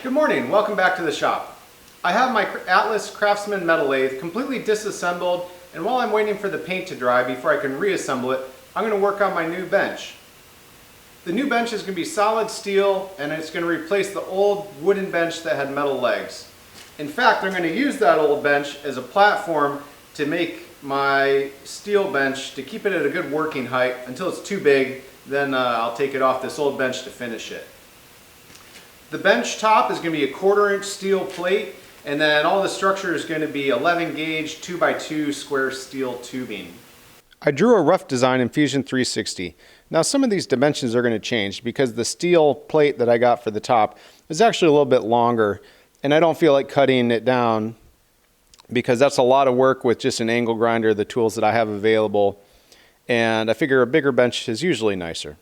Good morning, welcome back to the shop. I have my Atlas Craftsman metal lathe completely disassembled, and while I'm waiting for the paint to dry before I can reassemble it, I'm going to work on my new bench. The new bench is going to be solid steel, and it's going to replace the old wooden bench that had metal legs. In fact, I'm going to use that old bench as a platform to make my steel bench, to keep it at a good working height until it's too big. Then I'll take it off this old bench to finish it. The bench top is going to be a 1/4-inch steel plate, and then all the structure is going to be 11 gauge 2x2 square steel tubing. I drew a rough design in Fusion 360. Now some of these dimensions are going to change because the steel plate that I got for the top is actually a little bit longer, and I don't feel like cutting it down because that's a lot of work with just an angle grinder, the tools that I have available, and I figure a bigger bench is usually nicer.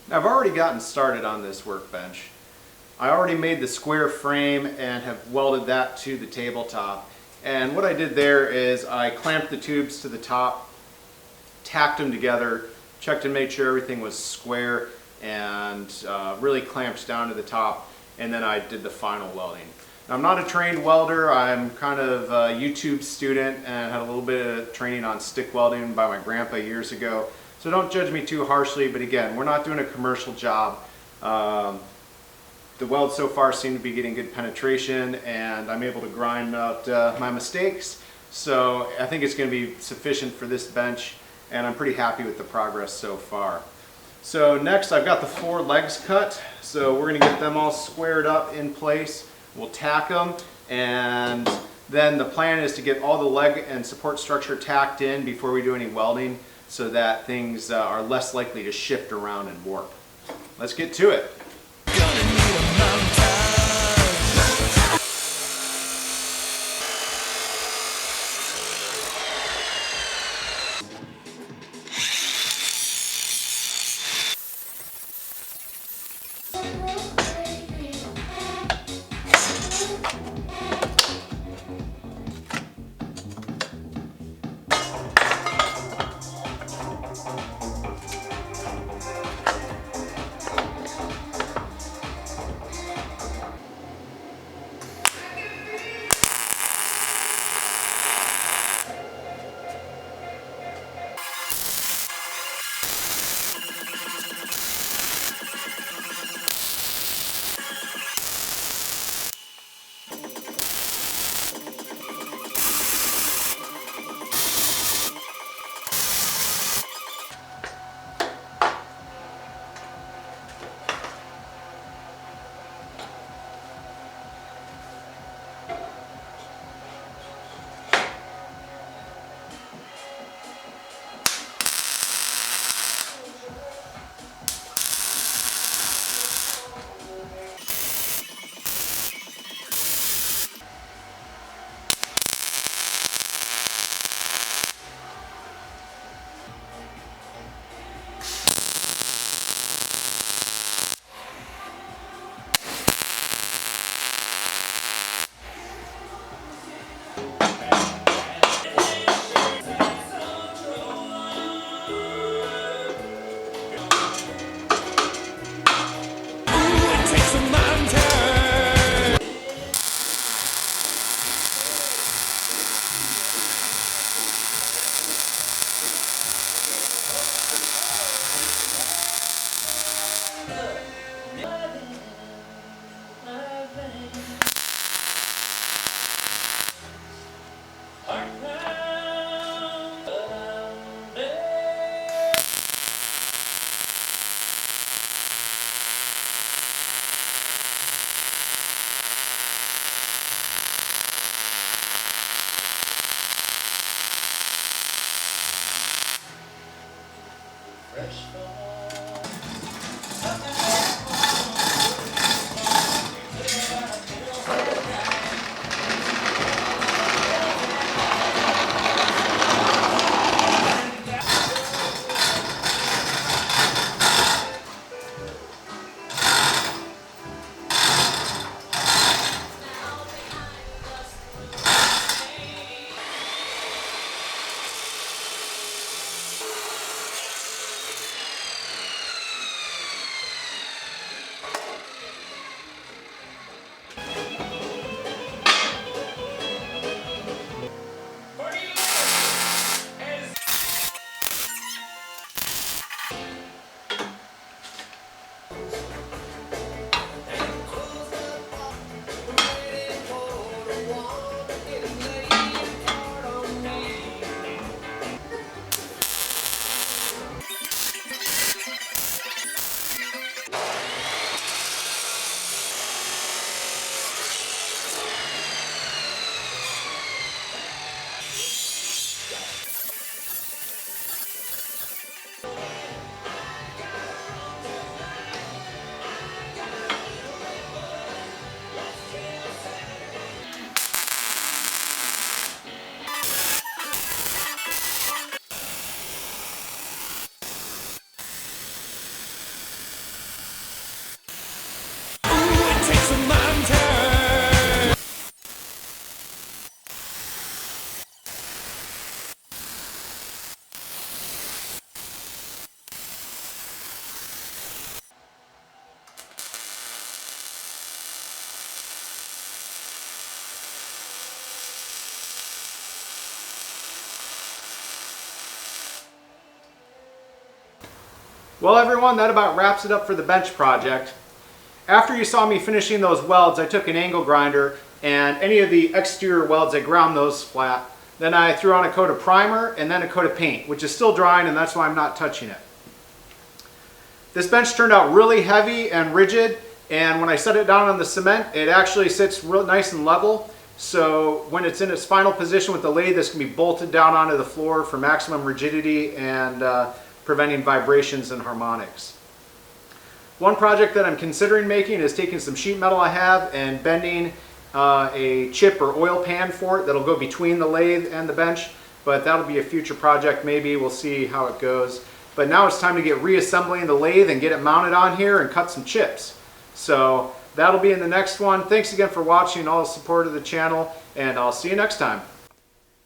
Now I've already gotten started on this workbench. I already made the square frame and have welded that to the tabletop. And what I did there is I clamped the tubes to the top, tacked them together, checked and made sure everything was square, and really clamped down to the top, and then I did the final welding. Now, I'm not a trained welder. I'm kind of a YouTube student and had a little bit of training on stick welding by my grandpa years ago. So don't judge me too harshly, but again, we're not doing a commercial job. The welds so far seem to be getting good penetration, and I'm able to grind out my mistakes. So I think it's going to be sufficient for this bench, and I'm pretty happy with the progress so far. So next I've got the 4 legs cut, so we're going to get them all squared up in place. We'll tack them, and then the plan is to get all the leg and support structure tacked in before we do any welding, so that things are less likely to shift around and warp. Let's get to it. Well everyone, that about wraps it up for the bench project. After you saw me finishing those welds, I took an angle grinder and any of the exterior welds, I ground those flat. Then I threw on a coat of primer and then a coat of paint, which is still drying, and that's why I'm not touching it. This bench turned out really heavy and rigid, and when I set it down on the cement, it actually sits real nice and level. So when it's in its final position with the lathe, this can be bolted down onto the floor for maximum rigidity and preventing vibrations and harmonics. One project that I'm considering making is taking some sheet metal I have and bending a chip or oil pan for it that'll go between the lathe and the bench, but that'll be a future project maybe. We'll see how it goes. But now it's time to get reassembling the lathe and get it mounted on here and cut some chips. So that'll be in the next one. Thanks again for watching, all the support of the channel, and I'll see you next time.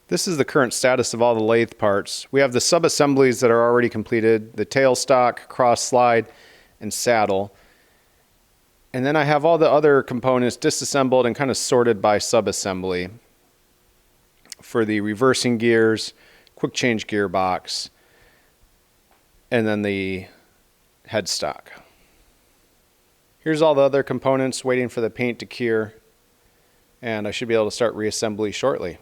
This is the current status of all the lathe parts. We have the sub-assemblies that are already completed, the tailstock, cross slide, and saddle. And then I have all the other components disassembled and kind of sorted by sub-assembly for the reversing gears, quick change gearbox, and then the headstock. Here's all the other components waiting for the paint to cure, and I should be able to start reassembly shortly.